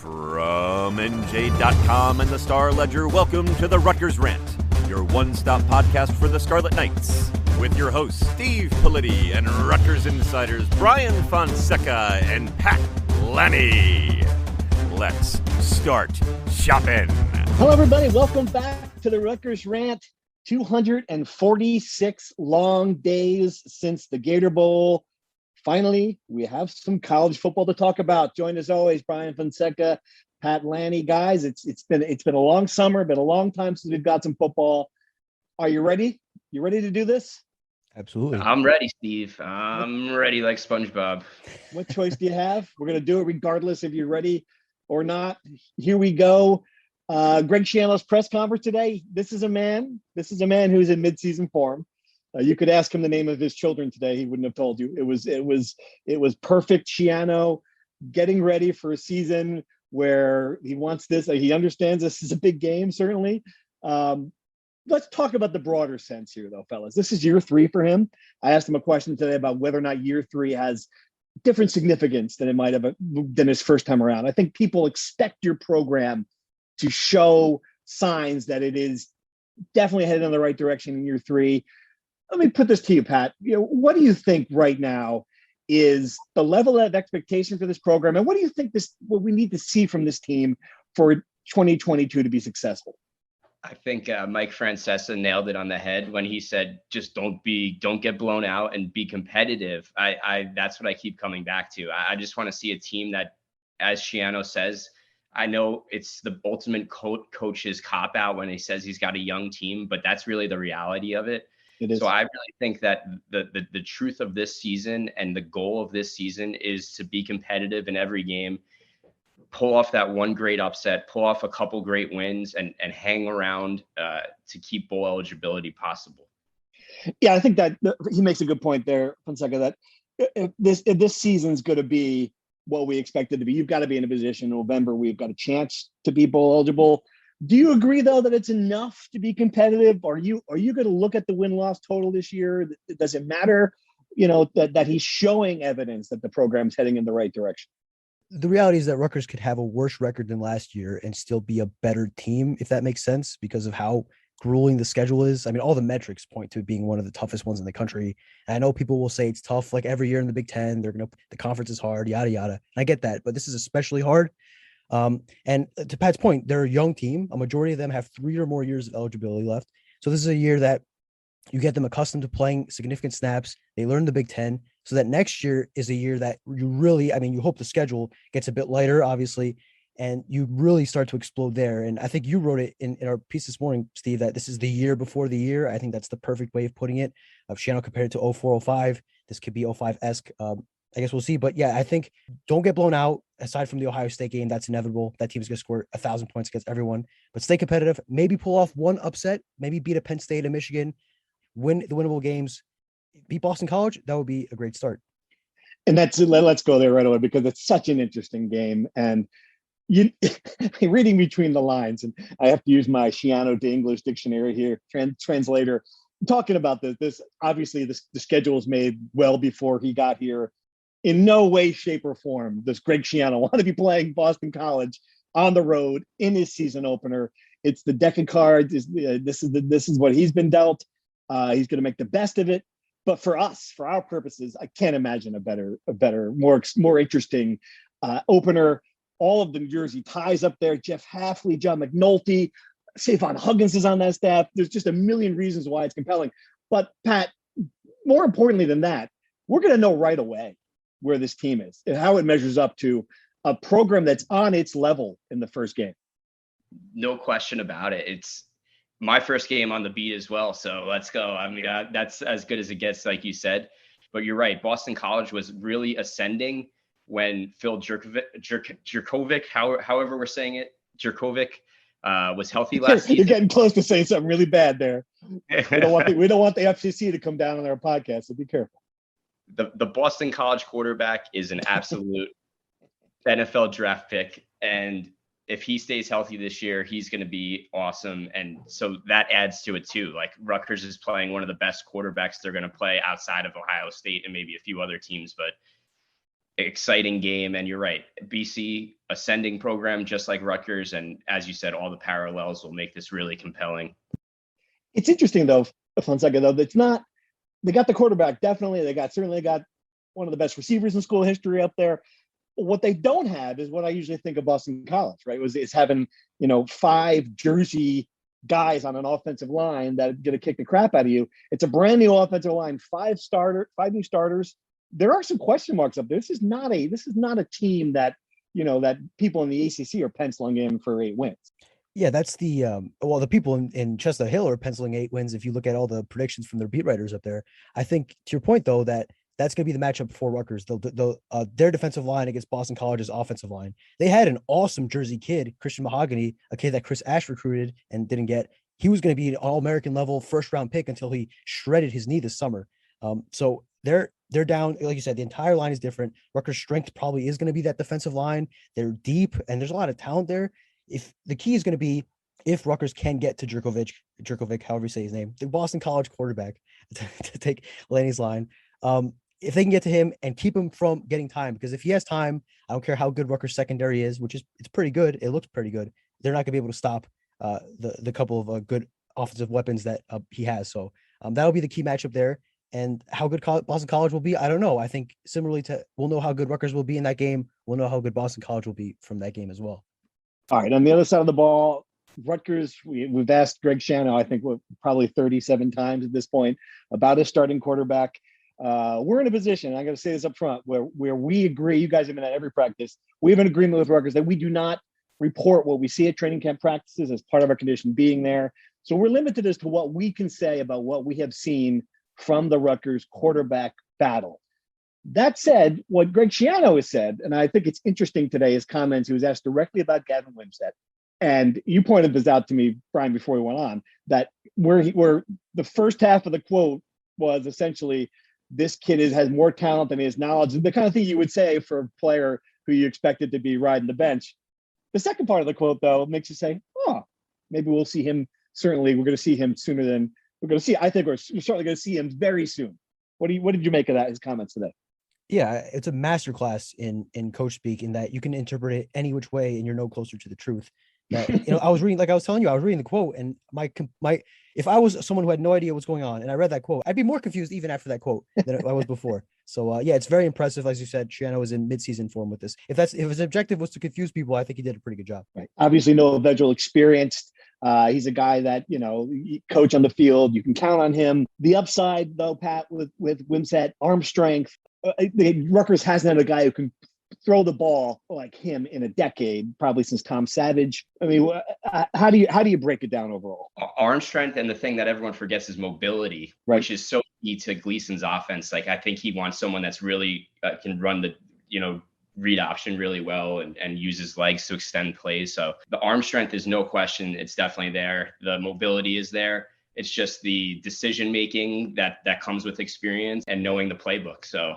From NJ.com and the Star Ledger, welcome to the Rutgers Rant, your one-stop podcast for the Scarlet Knights, with your hosts Steve Politi and Rutgers insiders Brian Fonseca and Pat Lanni. Let's start shopping. Hello, everybody. Welcome back to the Rutgers Rant. 246 long days since the Gator Bowl. Finally, we have some college football to talk about. Joined as always, Brian Fonseca, Pat Lanni. Guys, it's been a long summer, been a long time since we've got some football. Are you ready? You ready to do this? Absolutely. I'm ready, Steve. I'm ready like SpongeBob. What choice do you have? We're going to do it regardless if you're ready or not. Here we go. Greg Schiano's press conference today. This is a man who's in midseason form. You could ask him the name of his children today. He wouldn't have told you. It was perfect. Schiano getting ready for a season where he wants this. He understands this is a big game, certainly. Let's talk about the broader sense here, though, fellas. This is year 3 for him. I asked him a question today about whether or not year 3 has different significance than it might have than his first time around. I think people expect your program to show signs that it is definitely headed in the right direction in year 3. Let me put this to you, Pat. What do you think right now is the level of expectation for this program, and what do you think what we need to see from this team for 2022 to be successful? I think Mike Francesa nailed it on the head when he said, "Just don't get blown out and be competitive." That's what I keep coming back to. I just want to see a team that, as Schiano says, I know it's the ultimate coach's cop out when he says he's got a young team, but that's really the reality of it. It is. So I really think that the truth of this season and the goal of this season is to be competitive in every game, pull off that one great upset, pull off a couple great wins, and hang around to keep bowl eligibility possible. Yeah, I think that he makes a good point there, Fonseca, that if this season's going to be what we expect it to be, you've got to be in a position in November we've got a chance to be bowl eligible. Do you agree, though, that it's enough to be competitive? Are you going to look at the win-loss total this year? Does it matter, that he's showing evidence that the program's heading in the right direction? The reality is that Rutgers could have a worse record than last year and still be a better team, if that makes sense, because of how grueling the schedule is. I mean, all the metrics point to it being one of the toughest ones in the country. And I know people will say it's tough, like every year in the Big Ten, the conference is hard, yada, yada. And I get that, but this is especially hard. And to Pat's point, they're a young team. A majority of them have 3 or more years of eligibility left. So this is a year that you get them accustomed to playing significant snaps. They learn the Big Ten, so that next year is a year that you hope the schedule gets a bit lighter, obviously, and you really start to explode there. And I think you wrote it in our piece this morning, Steve, that this is the year before the year. I think that's the perfect way of putting it. Schiano compared it to 04-05. This could be 05-esque. I guess we'll see. But yeah, I think don't get blown out. Aside from the Ohio State game, that's inevitable. That team's going to score 1,000 points against everyone. But stay competitive. Maybe pull off one upset. Maybe beat a Penn State and Michigan. Win the winnable games. Beat Boston College. That would be a great start. And let's go there right away, because it's such an interesting game. And reading between the lines, and I have to use my Schiano to English dictionary here, translator, talking about this. Obviously, the schedule was made well before he got here. In no way, shape, or form does Greg Schiano want to be playing Boston College on the road in his season opener. It's the deck of cards. This is what he's been dealt. He's going to make the best of it. But for us, for our purposes, I can't imagine a better, more interesting opener. All of the New Jersey ties up there. Jeff Hafley, John McNulty, Savon Huggins is on that staff. There's just a million reasons why it's compelling. But Pat, more importantly than that, we're going to know right away where this team is and how it measures up to a program that's on its level in the first game. No question about it. It's my first game on the beat as well. So let's go. I mean, that's as good as it gets, like you said. But you're right. Boston College was really ascending when Phil Jurkovec, however we're saying it, Jurkovec, was healthy last season. You're getting close to saying something really bad there. We don't want the FCC to come down on our podcast, so be careful. The Boston College quarterback is an absolute NFL draft pick. And if he stays healthy this year, he's going to be awesome. And so that adds to it too. Like Rutgers is playing one of the best quarterbacks they're going to play outside of Ohio State and maybe a few other teams. But exciting game. And you're right, BC ascending program, just like Rutgers. And as you said, all the parallels will make this really compelling. It's interesting though, Fonseca, though, that's not, they got the quarterback, definitely. Certainly got one of the best receivers in school history up there. What they don't have is what I usually think of Boston College, right? Is having, 5 Jersey guys on an offensive line that are going to kick the crap out of you. It's a brand new offensive line, 5 new starters. There are some question marks up there. This is not a team that, that people in the ACC are penciling in for 8 wins. Yeah, that's the people in Chestnut Hill are penciling 8 wins. If you look at all the predictions from their beat writers up there, I think to your point though, that's going to be the matchup for Rutgers. Their defensive line against Boston College's offensive line. They had an awesome Jersey kid, Christian Mahogany, a kid that Chris Ash recruited and didn't get. He was going to be an All-American level first-round pick until he shredded his knee this summer. So they're down. Like you said, the entire line is different. Rutgers' strength probably is going to be that defensive line. They're deep, and there's a lot of talent there. If the key is going to be if Rutgers can get to Jerkovic, however you say his name, the Boston College quarterback, to take Lanni's line. If they can get to him and keep him from getting time, because if he has time, I don't care how good Rutgers secondary is, it's pretty good. It looks pretty good. They're not going to be able to stop the couple of good offensive weapons that he has. So that'll be the key matchup there. And how good Boston College will be, I don't know. I think similarly we'll know how good Rutgers will be in that game. We'll know how good Boston College will be from that game as well. All right. On the other side of the ball, Rutgers, we've asked Greg Schiano, I think probably 37 times at this point, about his starting quarterback. We're in a position, I'm going to say this up front, where we agree, you guys have been at every practice, we have an agreement with Rutgers that we do not report what we see at training camp practices as part of our condition being there. So we're limited as to what we can say about what we have seen from the Rutgers quarterback battle. That said, what Greg Schiano has said, and I think it's interesting today, his comments, he was asked directly about Gavin Wimsatt. And you pointed this out to me, Brian, before we went on, that where the first half of the quote was essentially, this kid has more talent than he has knowledge, the kind of thing you would say for a player who you expected to be riding the bench. The second part of the quote, though, makes you say, maybe we'll see him. Certainly, we're going to see him sooner than we're going to see. I think we're certainly going to see him very soon. What did you make of that, his comments today? Yeah, it's a masterclass in coach speak, in that you can interpret it any which way and you're no closer to the truth. That, I was reading, like I was telling you, I was reading the quote, and my if I was someone who had no idea what's going on and I read that quote, I'd be more confused even after that quote than I was before. So yeah, it's very impressive. As you said, Schiano was in midseason form with this. If his objective was to confuse people, I think he did a pretty good job. Right. Obviously, no Vedral experienced. He's a guy that, coach on the field, you can count on him. The upside, though, Pat, with Wimsatt, arm strength. Rutgers hasn't had a guy who can throw the ball like him in a decade, probably since Tom Savage. I mean, how do you break it down overall? Arm strength, and the thing that everyone forgets is mobility, right, which is so key to Gleason's offense. Like, I think he wants someone that's really can run the read option really well and use his legs to extend plays. So the arm strength is no question. It's definitely there. The mobility is there. It's just the decision making that comes with experience and knowing the playbook. So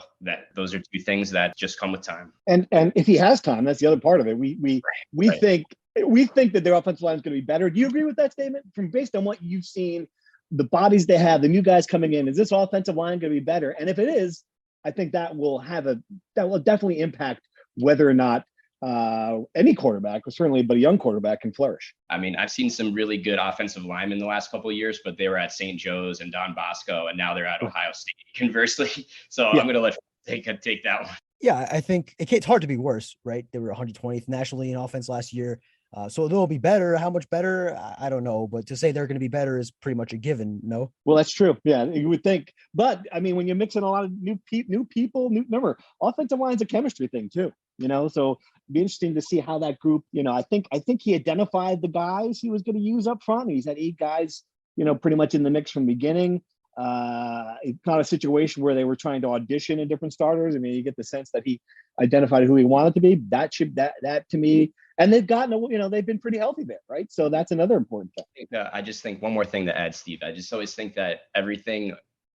those are two things that just come with time. And if he has time, that's the other part of it. We think that their offensive line is going to be better. Do you agree with that statement? From based on what you've seen, the bodies they have, the new guys coming in, is this offensive line going to be better? And if it is, I think that will definitely impact whether or not any quarterback, or certainly, but a young quarterback, can flourish. I mean, I've seen some really good offensive linemen the last couple of years, but they were at St. Joe's and Don Bosco, and now they're at Ohio State, conversely. So yeah. I'm going to let take that one. Yeah, I think it's hard to be worse, right? They were 120th nationally in offense last year. So they'll be better. How much better? I don't know. But to say they're going to be better is pretty much a given, no? Well, that's true. Yeah, you would think. But, I mean, when you mix in a lot of new people, remember, offensive line's a chemistry thing, too. So it'd be interesting to see how that group, I think he identified the guys he was going to use up front. He's had 8 guys, pretty much in the mix from the beginning. It's not a situation where they were trying to audition in different starters. I mean, you get the sense that he identified who he wanted to be. That to me, and they've gotten, they've been pretty healthy there, right? So that's another important thing. I just think one more thing to add, Steve. I just always think that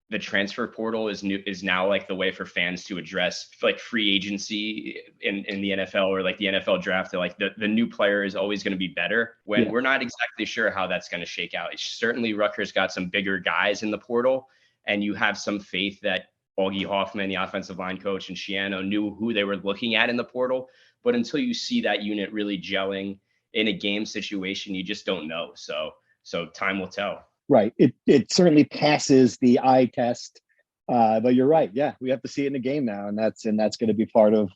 the transfer portal is now like the way for fans to address like free agency in the NFL, or like the NFL draft. Like the new player is always going to be better when we're not exactly sure how that's going to shake out. Certainly Rutgers got some bigger guys in the portal, and you have some faith that Augie Hoffman, the offensive line coach, and Shiano knew who they were looking at in the portal. But until you see that unit really gelling in a game situation, you just don't know. So time will tell. Right. It certainly passes the eye test. But you're right. Yeah, we have to see it in the game now, and that's going to be part of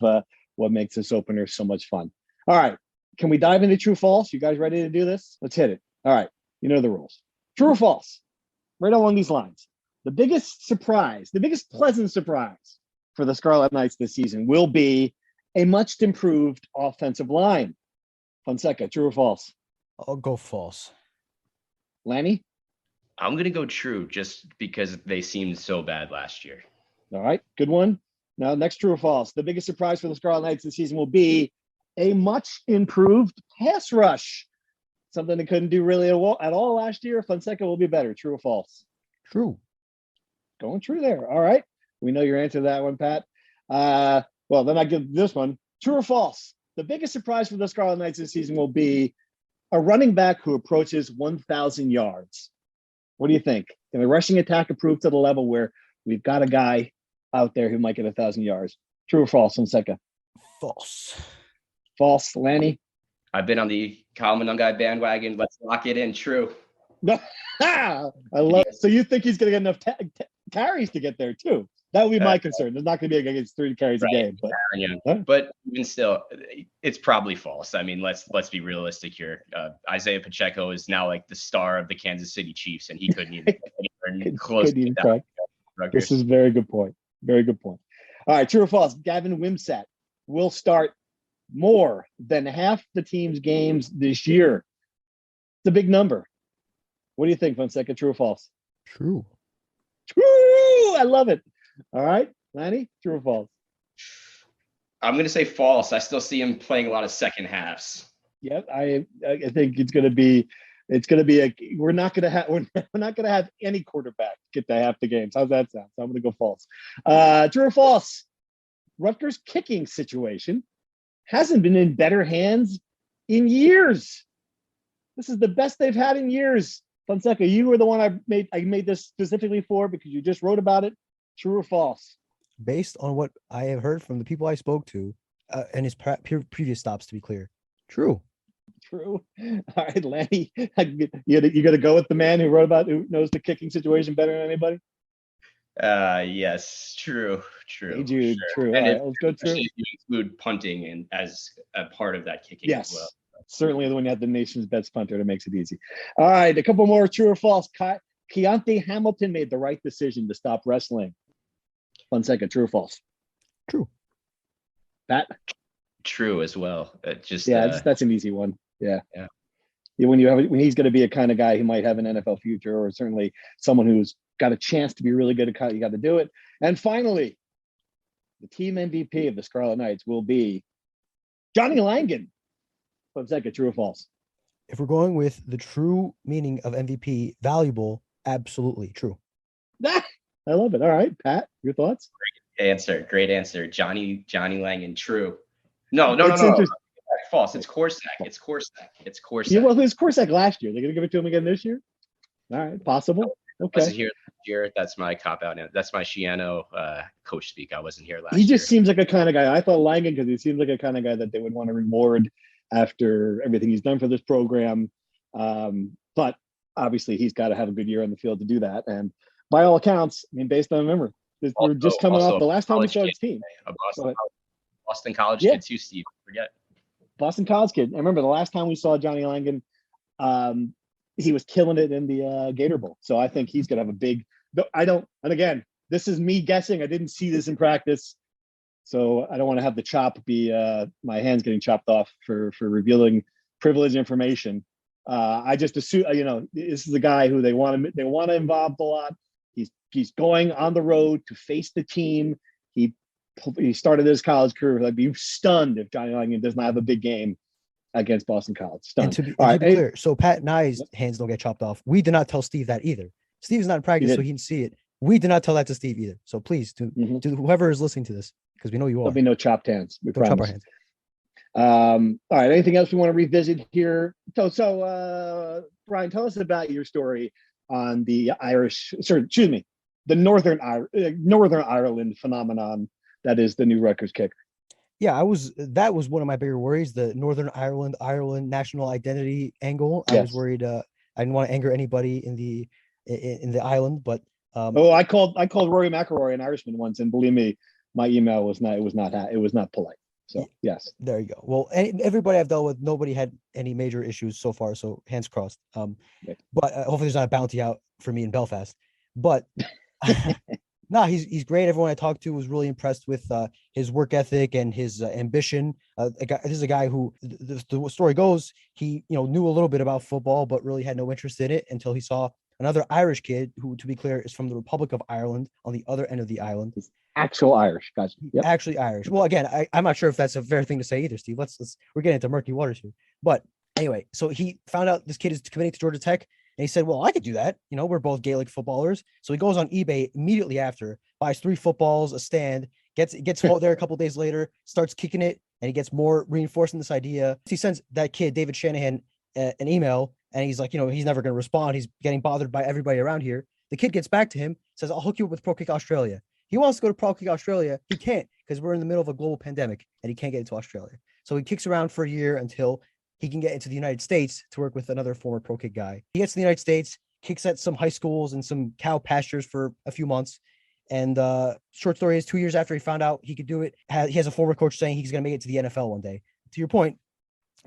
what makes this opener so much fun. All right, can we dive into true false? You guys ready to do this? Let's hit it. All right, you know the rules. True or false? Right along these lines. The biggest surprise, the biggest pleasant surprise for the Scarlet Knights this season will be a much improved offensive line. Fonseca, true or false? I'll go false. Lanni? I'm going to go true just because they seemed so bad last year. All right, good one. Now, next true or false. The biggest surprise for the Scarlet Knights this season will be a much improved pass rush. Something they couldn't do really at all last year. Fonseca will be better. True or false? True. Going true there. All right. We know your answer to that one, Pat. Well, then I give this one. True or false? The biggest surprise for the Scarlet Knights this season will be a running back who approaches 1,000 yards. What do you think? Can the rushing attack improve to the level where we've got a guy out there who might get 1,000 yards? True or false, Fonseca? False. False. Lanni? I've been on the Common Guy bandwagon. Let's lock it in. True. No. I love it. So you think he's going to get enough carries to get there too? That would be my concern. There's not going to be a guy gets 3 carries a game. But, but even still, it's probably false. I mean, let's be realistic here. Isaiah Pacheco is now like the star of the Kansas City Chiefs, and he couldn't even get anywhere close to that. This is a very good point. Very good point. All right, true or false? Gavin Wimsatt will start more than half the team's games this year. It's a big number. What do you think, Fonseca? True or false? True. True. I love it. All right, Lanni, true or false? I'm going to say false. I still see him playing a lot of second halves. Yep, I think it's going to be we're not going to have any quarterback get to half the games. How's that sound? So I'm going to go false. True or false? Rutgers' kicking situation hasn't been in better hands in years. This is the best they've had in years. Fonseca, you were the one I made this specifically for because you just wrote about it. True or false? Based on what I have heard from the people I spoke to and his previous stops, to be clear. True. True. All right, Lanni, you got to go with the man who knows the kicking situation better than anybody? Yes, true. Hey, Jude, sure. True. And all right, let's go true. You include punting and as a part of that kicking Yes. as well. Certainly when you have the nation's best punter, that makes it easy. All right, a couple more true or false. Keontae Hamilton made the right decision to stop wrestling. Fonseca, true or false? True. Pat? True as well. That's an easy one. Yeah. Yeah. When he's going to be a kind of guy who might have an NFL future, or certainly someone who's got a chance to be really good at, you got to do it. And finally, the team MVP of the Scarlet Knights will be Johnny Langan. Fonseca, true or false? If we're going with the true meaning of MVP, valuable, absolutely true. I love it. All right, Pat, your thoughts? Great answer. Johnny Langan, true. No. False. It's Corsack. Yeah, well, it was Corsack last year. They're going to give it to him again this year? All right, possible. Okay. I wasn't here last year. That's my cop-out. That's my Shiano coach speak. I wasn't here last year. He just seems like a kind of guy. I thought Langan because he seems like a kind of guy that they would want to reward after everything he's done for this program. But obviously, he's got to have a good year on the field to do that. And by all accounts, I mean, based on memory, we're just coming off the last time we saw his team. Boston College kid too, Steve. Forget. Boston College kid. I remember the last time we saw Johnny Langan, he was killing it in the Gator Bowl. So I think he's going to have a big – and again, this is me guessing. I didn't see this in practice. So I don't want to have the chop be my hands getting chopped off for revealing privileged information. I just assume, this is a guy who they want to involve a lot. He's going on the road to face the team. He started his college career. I'd be stunned if Johnny Langan does not have a big game against Boston College. Stunned. And to be clear, so Pat and I's hands don't get chopped off. We did not tell Steve that either. Steve is not in practice, so he can see it. We did not tell that to Steve either. So please, to whoever is listening to this, because we know you are. There'll be no chopped hands. We don't promise. chop our hands. All right. Anything else we want to revisit here? So Brian, tell us about your story on the Northern Ireland phenomenon that is the new Rutgers kicker. Yeah, that was one of my bigger worries, the Northern Ireland national identity angle. I Yes. was worried I didn't want to anger anybody in the island, but I called Rory McIlroy an Irishman once, and believe me, my email was not polite. So yes, there you go. Well, everybody I've dealt with, nobody had any major issues so far, so hands crossed. But hopefully there's not a bounty out for me in Belfast. But no, he's great. Everyone I talked to was really impressed with his work ethic and his ambition. This is a guy who, the story goes, he knew a little bit about football, but really had no interest in it until he saw another Irish kid who, to be clear, is from the Republic of Ireland on the other end of the island. Actual Irish, guys. Yep. Actually Irish. Well, again, I'm not sure if that's a fair thing to say either, Steve. We're getting into murky waters here. But anyway, so he found out this kid is committing to Georgia Tech, and he said, well, I could do that. We're both Gaelic footballers. So he goes on eBay immediately after, buys 3 footballs, a stand, gets home there a couple days later, starts kicking it, and he gets more reinforcing this idea. He sends that kid, David Shanahan, an email, and he's like, he's never going to respond. He's getting bothered by everybody around here. The kid gets back to him, says, I'll hook you up with Pro Kick Australia. He wants to go to Pro Kick Australia. He can't because we're in the middle of a global pandemic and he can't get into Australia. So he kicks around for a year until he can get into the United States to work with another former Pro Kick guy. He gets to the United States, kicks at some high schools and some cow pastures for a few months. And short story is 2 years after he found out he could do it, he has a former coach saying he's going to make it to the NFL one day. To your point,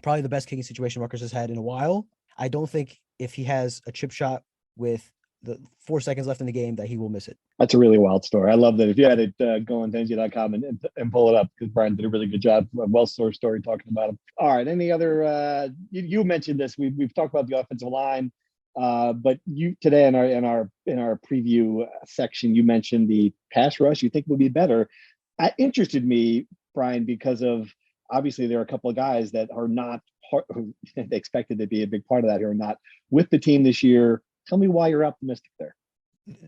probably the best kicking situation Rutgers has had in a while. I don't think if he has a chip shot with the 4 seconds left in the game that he will miss it. That's a really wild story. I love that. If you had it, go on to NJ.com and pull it up, because Brian did a really good job, a well-sourced story talking about him. All right. Any other, you mentioned this, we've talked about the offensive line, but you today in our preview section, you mentioned the pass rush you think would be better. That interested me, Brian, because of, obviously there are a couple of guys that are not who they expected to be a big part of that who are not with the team this year. Tell me why you're optimistic there.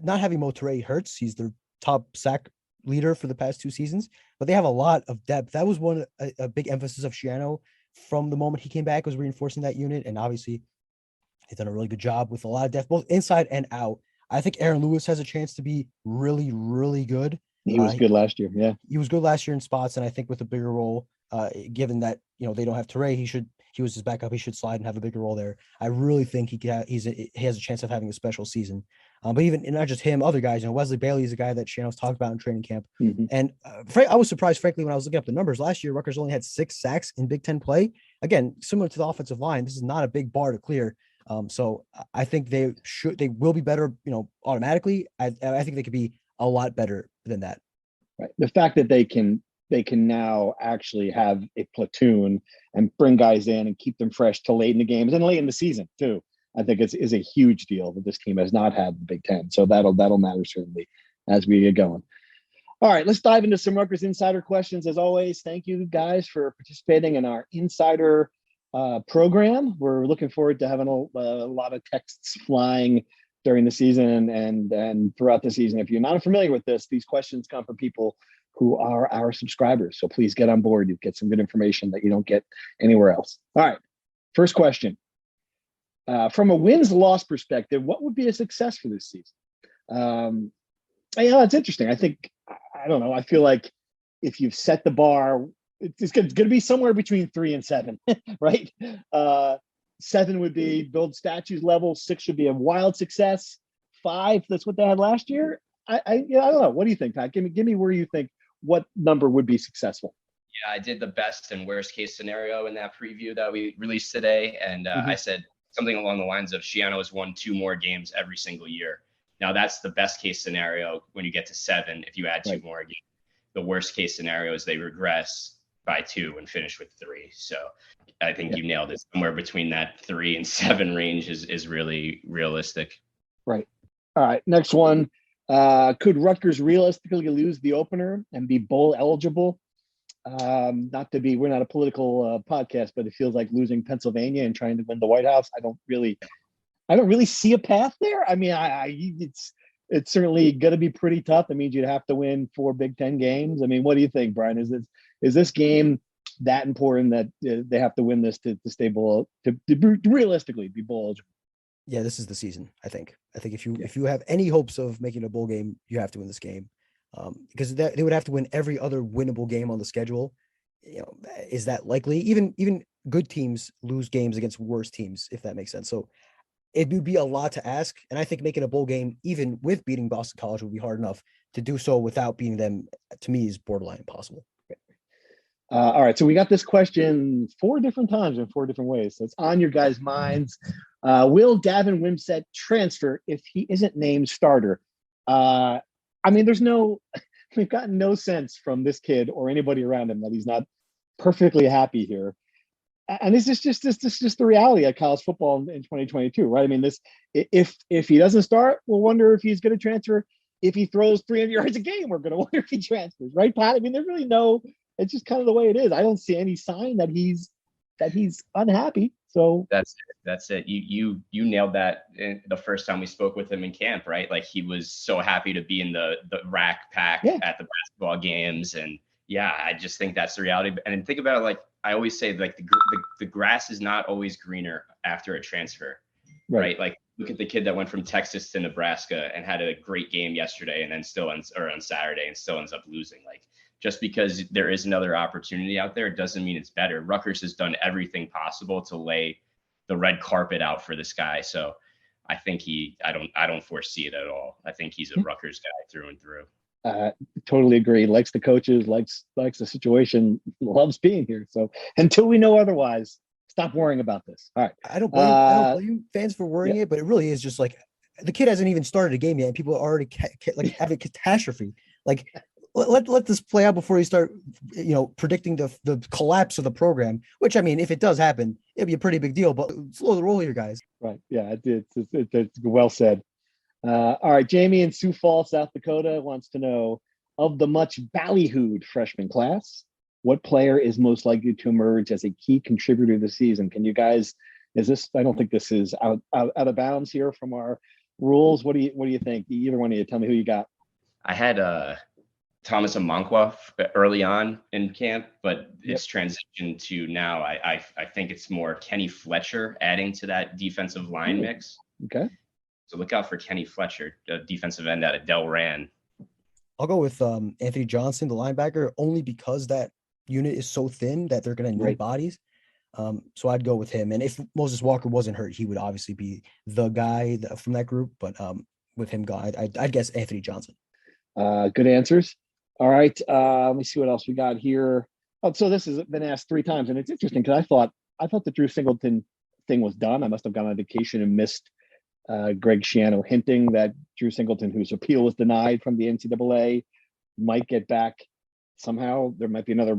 Not having Motoré hurts. He's their top sack leader for the past 2 seasons, but they have a lot of depth. That was a big emphasis of Schiano from the moment he came back, was reinforcing that unit. And obviously they've done a really good job with a lot of depth, both inside and out. I think Aaron Lewis has a chance to be really, really good. He was good last year. Yeah. He was good last year in spots. And I think with a bigger role, given that, they don't have Touré, he was his backup. He should slide and have a bigger role there. I really think he has a chance of having a special season. But even not just him, other guys. Wesley Bailey is a guy that Shannon's talked about in training camp. Mm-hmm. And I was surprised, frankly, when I was looking up the numbers last year. Rutgers only had 6 sacks in Big Ten play. Again, similar to the offensive line, this is not a big bar to clear. So I think they will be better, automatically. I think they could be a lot better than that. Right. The fact that they can now actually have a platoon and bring guys in and keep them fresh till late in the games and late in the season too, I think is a huge deal that this team has not had the Big Ten. So that'll matter certainly as we get going. All right, let's dive into some Rutgers Insider questions. As always, thank you guys for participating in our Insider program. We're looking forward to having a lot of texts flying during the season and throughout the season. If you're not familiar with this, these questions come from people who are our subscribers. So please get on board. You get some good information that you don't get anywhere else. All right, first question. From a wins-loss perspective, what would be a success for this season? It's interesting. I don't know. I feel like if you've set the bar, it's going to be somewhere between 3 and 7, right? 7 would be build statues level. 6 should be a wild success. 5, that's what they had last year. I don't know. What do you think, Pat? Give me where you think what number would be successful. Yeah, I did the best and worst case scenario in that preview that we released today. And I said something along the lines of Schiano has won 2 more games every single year. Now that's the best case scenario when you get to 7, if you add 2 more games. The worst case scenario is they regress by 2 and finish with 3. So I think you nailed it. Somewhere between that 3 and 7 range is really realistic. Right. All right. Next one. Could Rutgers realistically lose the opener and be bowl eligible? We're not a political podcast, but it feels like losing Pennsylvania and trying to win the White House. I don't really see a path there. I mean, it's certainly going to be pretty tough. That means you'd have to win 4 Big Ten games. I mean, what do you think, Brian? Is this game that important that they have to win this to stay bowl, to realistically be bowl eligible? Yeah, this is the season. I think if you have any hopes of making a bowl game, you have to win this game, because they would have to win every other winnable game on the schedule. Is that likely? Even good teams lose games against worse teams, if that makes sense. So it would be a lot to ask, and I think making a bowl game, even with beating Boston College, would be hard enough. To do so without beating them, to me, is borderline impossible. All right, so we got this question 4 different times in 4 different ways. So it's on your guys' minds. Will Davin Wimsett transfer if he isn't named starter? I mean, we've gotten no sense from this kid or anybody around him that he's not perfectly happy here. And this is just the reality of college football in 2022, right? I mean, if he doesn't start, we'll wonder if he's going to transfer. If he throws 300 yards a game, we're going to wonder if he transfers, right, Pat? I mean, there's really no. It's just kind of the way it is. I don't see any sign that he's unhappy. So that's it. You nailed that the first time we spoke with him in camp, right? Like, he was so happy to be in the rack pack at the basketball games, and yeah, I just think that's the reality. And think about it, like I always say, like the grass is not always greener after a transfer, right? Like, look at the kid that went from Texas to Nebraska and had a great game yesterday, and then on Saturday and still ends up losing. Like, just because there is another opportunity out there doesn't mean it's better. Rutgers has done everything possible to lay the red carpet out for this guy. So I think I don't foresee it at all. I think he's a Rutgers guy through and through. Totally agree. Likes the coaches, likes the situation, loves being here. So until we know otherwise, stop worrying about this. All right. I don't blame fans for worrying it, but it really is just like the kid hasn't even started a game yet, and people are already having catastrophe. Like, let this play out before you start, predicting the collapse of the program. Which, I mean, if it does happen, it'd be a pretty big deal. But slow the roll here, guys. Right? Yeah, it's well said. All right, Jamie in Sioux Falls, South Dakota wants to know, of the much ballyhooed freshman class, what player is most likely to emerge as a key contributor this season? Can you guys? I don't think this is out of bounds here from our rules. What do you think? Either one of you, tell me who you got. I had Thomas Amonkwa early on in camp, but it's transitioned to now. I think it's more Kenny Fletcher adding to that defensive line mix. Okay. So look out for Kenny Fletcher, defensive end out of Del Ran. I'll go with Anthony Johnson, the linebacker, only because that unit is so thin that they're going to need bodies. So I'd go with him. And if Moses Walker wasn't hurt, he would obviously be the guy from that group. But with him gone, I'd guess Anthony Johnson. Good answers. All right. Let me see what else we got here. Oh, so this has been asked 3 times, and it's interesting because I thought the Drew Singleton thing was done. I must have gone on vacation and missed Greg Schiano hinting that Drew Singleton, whose appeal was denied from the NCAA, might get back somehow. There might be another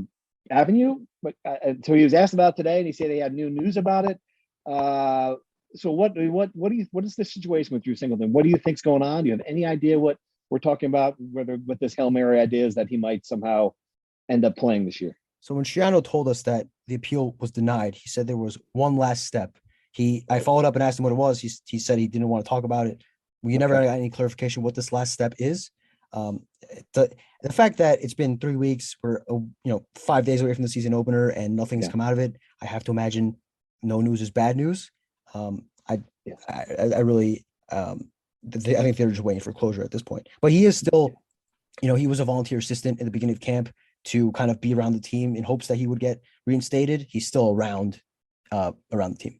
avenue, but so he was asked about today, and he said he had new news about it. So what is the situation with Drew Singleton? What do you think's going on? Do you have any idea what we're talking about? Whether with this Hail Mary idea is that he might somehow end up playing this year? So when Schiano told us that the appeal was denied, he said there was one last step. I followed up and asked him what it was. He said he didn't want to talk about it. We never got any clarification what this last step is. The fact that it's been 3 weeks, we're 5 days away from the season opener and nothing's come out of it, I have to imagine no news is bad news. I think they're just waiting for closure at this point. But he is still, he was a volunteer assistant in the beginning of camp to kind of be around the team in hopes that he would get reinstated. He's still around the team.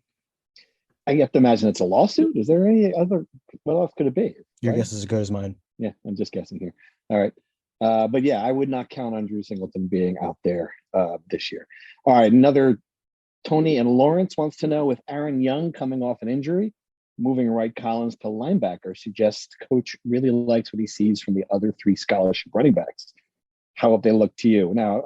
I have to imagine it's a lawsuit. Is there any other? What else could it be? Your guess is as good as mine. Yeah, I'm just guessing here. All right. But yeah, I would not count on Drew Singleton being out there this year. All right. Another Tony and Lawrence wants to know, with Aaron Young coming off an injury, moving Wright Collins to linebacker suggests coach really likes what he sees from the other 3 scholarship running backs. How have they looked to you? Now,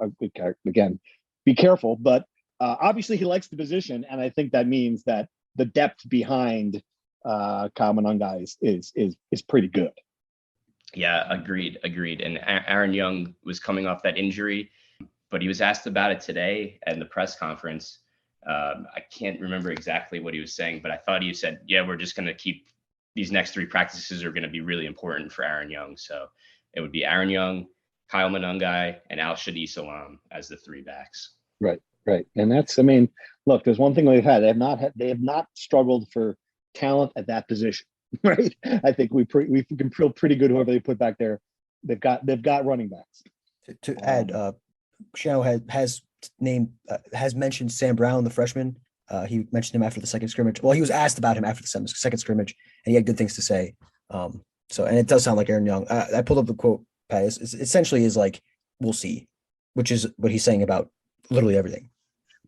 again, be careful, but obviously he likes the position, and I think that means that the depth behind Kyle Monangai is pretty good. Yeah, agreed. And Aaron Young was coming off that injury, but he was asked about it today at the press conference. I can't remember exactly what he was saying, but I thought he said, yeah, we're just going to keep these next 3 practices are going to be really important for Aaron Young. So it would be Aaron Young, Kyle Monangai, and Al-Shadi Salam as the 3 backs. Right. And that's, look, there's one thing they've had. They have not struggled for talent at that position, right? I think we can feel pretty good whoever they put back there. They've got running backs. To add, Shiano has mentioned Sam Brown, the freshman. He mentioned him after the second scrimmage. Well, he was asked about him after the second scrimmage, and he had good things to say. So, and it does sound like Aaron Young. I pulled up the quote, Pat. It's essentially is like, we'll see, which is what he's saying about literally everything.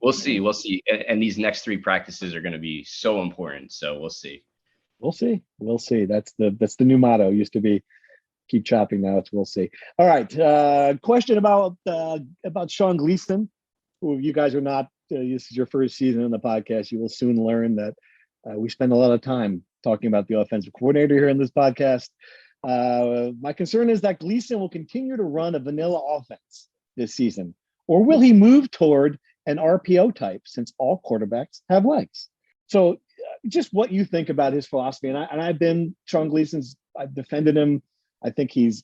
We'll see. And these next 3 practices are going to be so important. So we'll see. We'll see. That's the new motto. Used to be keep chopping. Now it's we'll see. All right. Question about Sean Gleason, who you guys are not. This is your first season on the podcast. You will soon learn that we spend a lot of time talking about the offensive coordinator here in this podcast. My concern is that Gleason will continue to run a vanilla offense this season, or will he move toward an RPO type since all quarterbacks have legs? So just what you think about his philosophy. And I've been Sean Gleason's, I've defended him. I think his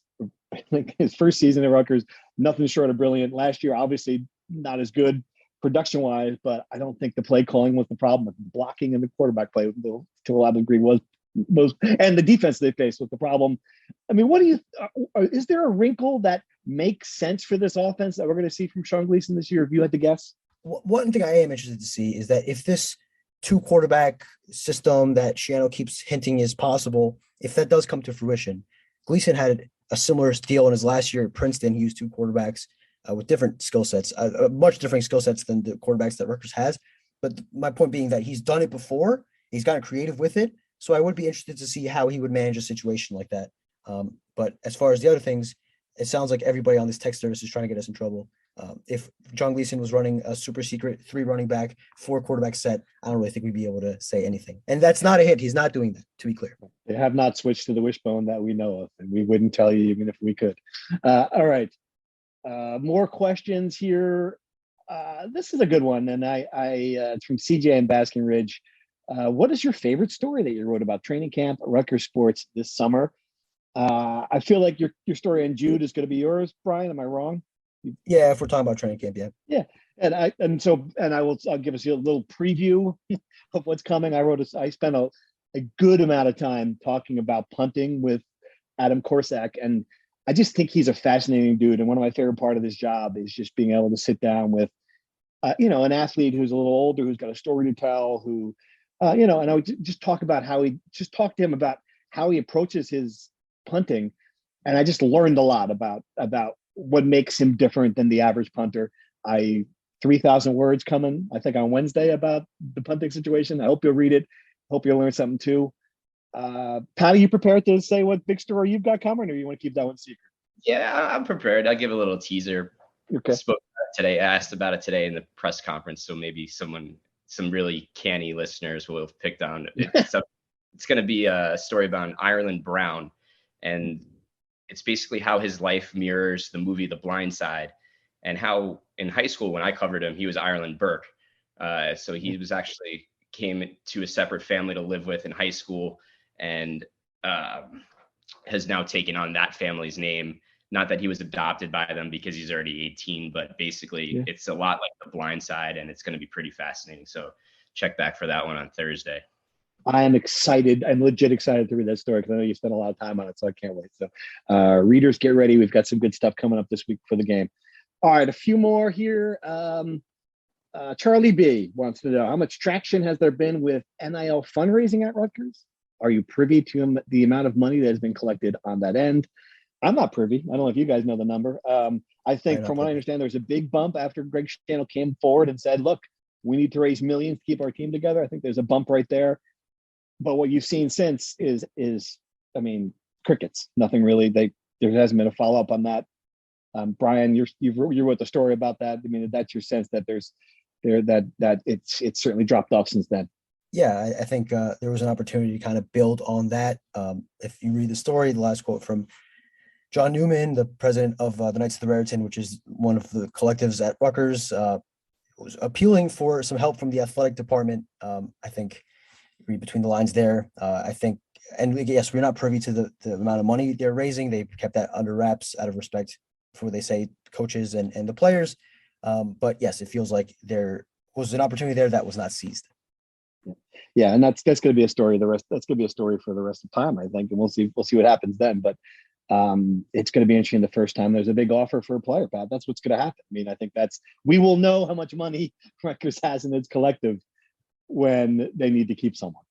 first season at Rutgers, nothing short of brilliant. Last year, obviously not as good production-wise, but I don't think the play calling was the problem. The blocking and the quarterback play to a lot of degree was, and the defense they faced was the problem. I mean, is there a wrinkle that makes sense for this offense that we're going to see from Sean Gleason this year, if you had to guess? One thing I am interested to see is that if this 2-quarterback system that Shiano keeps hinting is possible, if that does come to fruition. Gleason had a similar deal in his last year at Princeton. He used 2 quarterbacks with different skill sets, much different skill sets than the quarterbacks that Rutgers has. But my point being that he's done it before. He's gotten creative with it. So I would be interested to see how he would manage a situation like that. But as far as the other things, it sounds like everybody on this text service is trying to get us in trouble. If John Gleason was running a super secret 3 running back, 4 quarterback set, I don't really think we'd be able to say anything. And that's not a hit. He's not doing that, to be clear. They have not switched to the wishbone that we know of, and we wouldn't tell you even if we could. All right. More questions here. This is a good one, and it's from CJ in Basking Ridge. What is your favorite story that you wrote about training camp at Rutgers sports this summer? I feel like your story on Jude is going to be yours, Brian. Am I wrong? Yeah, if we're talking about training camp, yeah. Yeah, I'll give us a little preview of what's coming. I spent a good amount of time talking about punting with Adam Korsak, and I just think he's a fascinating dude. And one of my favorite part of this job is just being able to sit down with, an athlete who's a little older, who's got a story to tell, who, and I would just talk to him about how he approaches his punting. And I just learned a lot about what makes him different than the average punter. 3,000 words coming, I think, on Wednesday about the punting situation. I hope you'll read it. Hope you'll learn something too. Pat, are you prepared to say what big story you've got coming, or you want to keep that one secret? Yeah, I'm prepared. I'll give a little teaser. Okay. Spoke about it today. I asked about it today in the press conference, so maybe some really canny listeners will have picked on it. It's going to be a story about Ireland Brown, and it's basically how his life mirrors the movie The Blind Side, and how in high school when I covered him, he was Ireland Burke. So he was actually came to a separate family to live with in high school, and has now taken on that family's name. Not that he was adopted by them because he's already 18, but basically It's a lot like The Blind Side, and it's going to be pretty fascinating. So check back for that one on Thursday. I am excited. I'm legit excited to read that story because I know you spent a lot of time on it, so I can't wait. So readers, get ready. We've got some good stuff coming up this week for the game. All right, a few more here. Charlie B wants to know, how much traction has there been with NIL fundraising at Rutgers? Are you privy to the amount of money that has been collected on that end? I'm not privy. I don't know if you guys know the number. I think from what I understand, there's a big bump after Greg Schiano came forward and said, look, we need to raise millions to keep our team together. I think there's a bump right there. But what you've seen since is crickets. Nothing really. There hasn't been a follow up on that. Brian, you wrote the story about that. I mean, that's your sense that that it's certainly dropped off since then. Yeah, I think there was an opportunity to kind of build on that. If you read the story, the last quote from John Newman, the president of the Knights of the Raritan, which is one of the collectives at Rutgers, was appealing for some help from the athletic department. I think read between the lines there. I think, and yes, we're not privy to the amount of money they're raising. They kept that under wraps out of respect for what they say, coaches and the players. But yes, it feels like there was an opportunity there that was not seized. Yeah, and that's going to be a story. That's going to be a story for the rest of time, I think, and we'll see what happens then. But it's going to be interesting the first time there's a big offer for a player, Pat. That's what's going to happen. I mean, I think we will know how much money Rutgers has in its collective when they need to keep someone.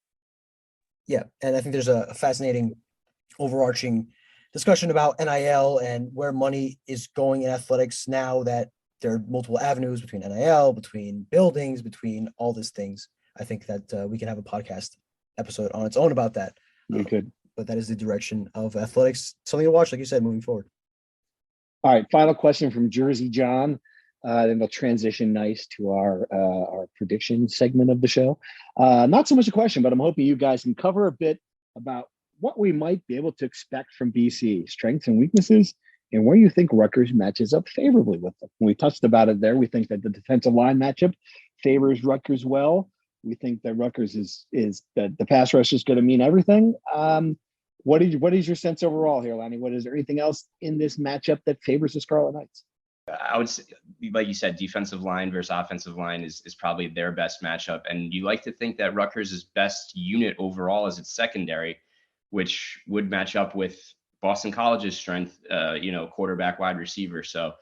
Yeah, and I think there's a fascinating overarching discussion about NIL and where money is going in athletics now that there are multiple avenues between NIL, between buildings, between all these things. I think that we can have a podcast episode on its own about that. We could. But that is the direction of athletics. Something to watch, like you said, moving forward. All right, final question from Jersey John. Then we'll transition nice to our prediction segment of the show. Not so much a question, but I'm hoping you guys can cover a bit about what we might be able to expect from BC, strengths and weaknesses, and where you think Rutgers matches up favorably with them. We touched about it there. We think that the defensive line matchup favors Rutgers well. We think that Rutgers is that the pass rush is going to mean everything. What is your sense overall here, Lanni? Is there anything else in this matchup that favors the Scarlet Knights? I would say, like you said, defensive line versus offensive line is probably their best matchup. And you like to think that Rutgers' best unit overall is its secondary, which would match up with Boston College's strength, quarterback, wide receiver. So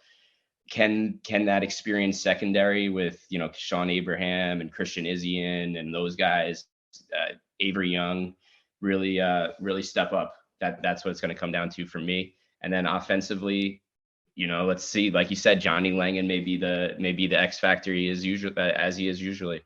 can that experienced secondary with, Sean Abraham and Christian Izzian and those guys, Avery Young, really step up? That's what it's going to come down to for me. And then offensively, let's see, like you said, Johnny Langan may be the X factor he is usually.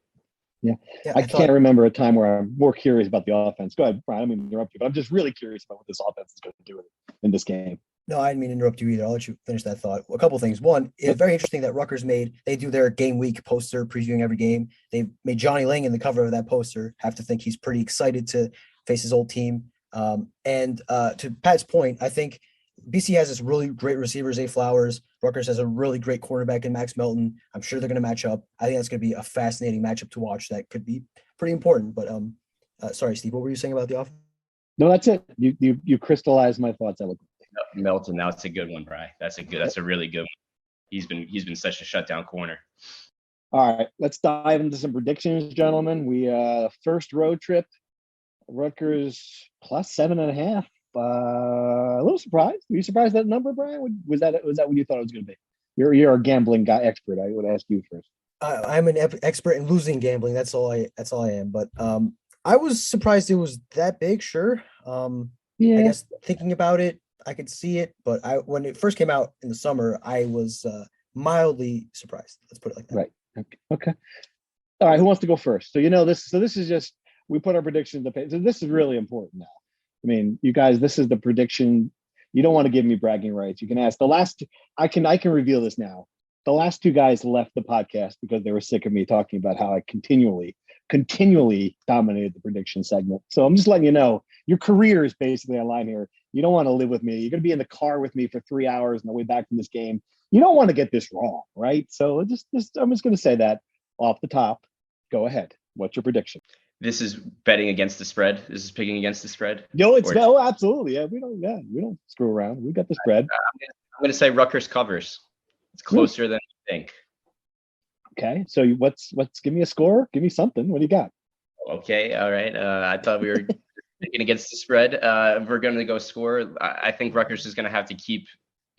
Yeah, I can't remember a time where I'm more curious about the offense. Go ahead, Brian. I mean, interrupt you, but I'm just really curious about what this offense is going to do in this game. No, I didn't mean to interrupt you either. I'll let you finish that thought. A couple of things. One, it's very interesting that Rutgers they do their game week poster previewing every game. They made Johnny Langan the cover of that poster. Have to think he's pretty excited to face his old team. And to Pat's point, I think BC has this really great receiver, Zay Flowers. Rutgers has a really great cornerback in Max Melton. I'm sure they're going to match up. I think that's going to be a fascinating matchup to watch. That could be pretty important. But sorry, Steve, what were you saying about the offense? No, that's it. You crystallized my thoughts eloquently. Melton, that's a good one, Bri. That's a really good one. He's been such a shutdown corner. All right, let's dive into some predictions, gentlemen. We first road trip, Rutgers plus 7.5. A little surprised. Were you surprised at that number, Brian? Was that what you thought it was going to be? You're a gambling guy expert. I would ask you first. I'm an expert in losing gambling. That's all I am. But I was surprised it was that big. Sure. Yeah. I guess thinking about it, I could see it. But when it first came out in the summer, I was mildly surprised. Let's put it like that. Right. Okay. All right. Who wants to go first? So this. So this is just we put our predictions to page. So this is really important now. I mean, you guys, this is the prediction. You don't want to give me bragging rights. You can ask the last. I can reveal this now. The last two guys left the podcast because they were sick of me talking about how I continually dominated the prediction segment. So I'm just letting you know your career is basically on line here. You don't want to live with me. You're going to be in the car with me for 3 hours on the way back from this game. You don't want to get this wrong, right? So I'm just going to say that off the top. Go ahead. What's your prediction? This is betting against the spread. This is picking against the spread. No, absolutely. Yeah, we don't screw around. We got the spread. I'm going to say Rutgers covers. It's closer than you think. Okay, so what's give me a score? Give me something. What do you got? Okay, all right. I thought we were picking against the spread. We're going to go score. I think Rutgers is going to have to keep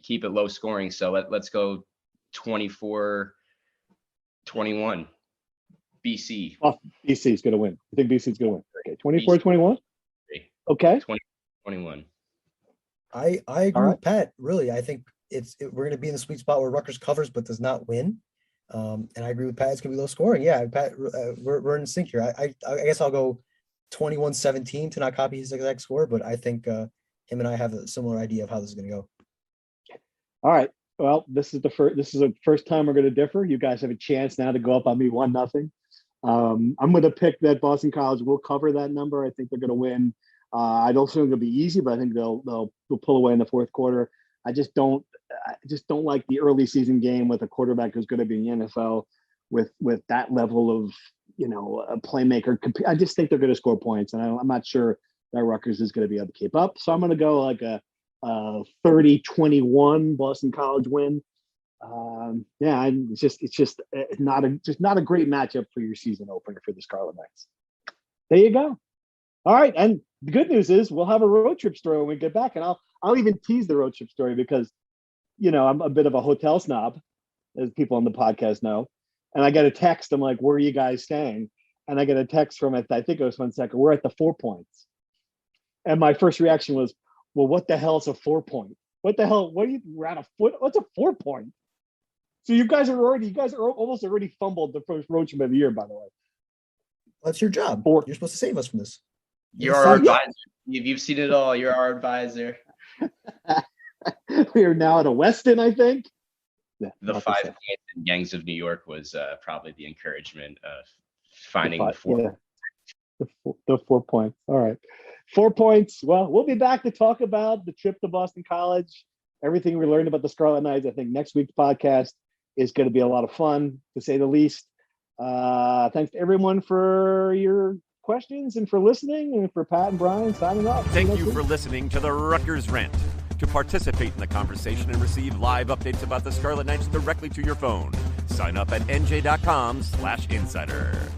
it low scoring. So let's go 24-21. BC. Oh, BC is going to win. I think BC is going to win. Okay, 24-21. Okay. 20-21. I agree with Pat. Really, I think we're going to be in the sweet spot where Rutgers covers but does not win. And I agree with Pat. It's going to be low scoring. Yeah, Pat, we're in sync here. I guess I'll go 21-17 to not copy his exact score, but I think him and I have a similar idea of how this is going to go. All right. Well, this is the first time we're going to differ. You guys have a chance now to go up on me 1-0. I'm going to pick that Boston College will cover that number. I think they're going to win. I don't think it'll be easy, but I think they'll pull away in the fourth quarter. I just don't like the early season game with a quarterback who's going to be in the NFL with that level of a playmaker. I just think they're going to score points, and I'm not sure that Rutgers is going to be able to keep up. So I'm going to go like a 30-21 Boston College win. It's just not a great matchup for your season opener for the Scarlet Knights. There you go. All right. And the good news is we'll have a road trip story when we get back. And I'll even tease the road trip story because, I'm a bit of a hotel snob, as people on the podcast know. And I get a text. I'm like, where are you guys staying? And I get a text from, I think it was Fonseca, we're at the 4 Points. And my first reaction was, well, what the hell is a 4 Point? What the hell? We're at what's a 4 Point? So you guys are almost already fumbled the first road trip of the year, by the way. That's your job. You're supposed to save us from this. You're our advisor. You've seen it all. You're our advisor. We are now at a Westin, I think. Yeah, the 5 Points in Gangs of New York was probably the encouragement of finding the 4. Yeah. The 4 Points. All right. 4 Points. Well, we'll be back to talk about the trip to Boston College, everything we learned about the Scarlet Knights. I think next week's podcast is going to be a lot of fun, to say the least. Thanks to everyone for your questions and for listening, and for Pat and Brian signing off. Thank you for listening to the Rutgers Rant. To participate in the conversation and receive live updates about the Scarlet Knights directly to your phone, sign up at NJ.com/insider.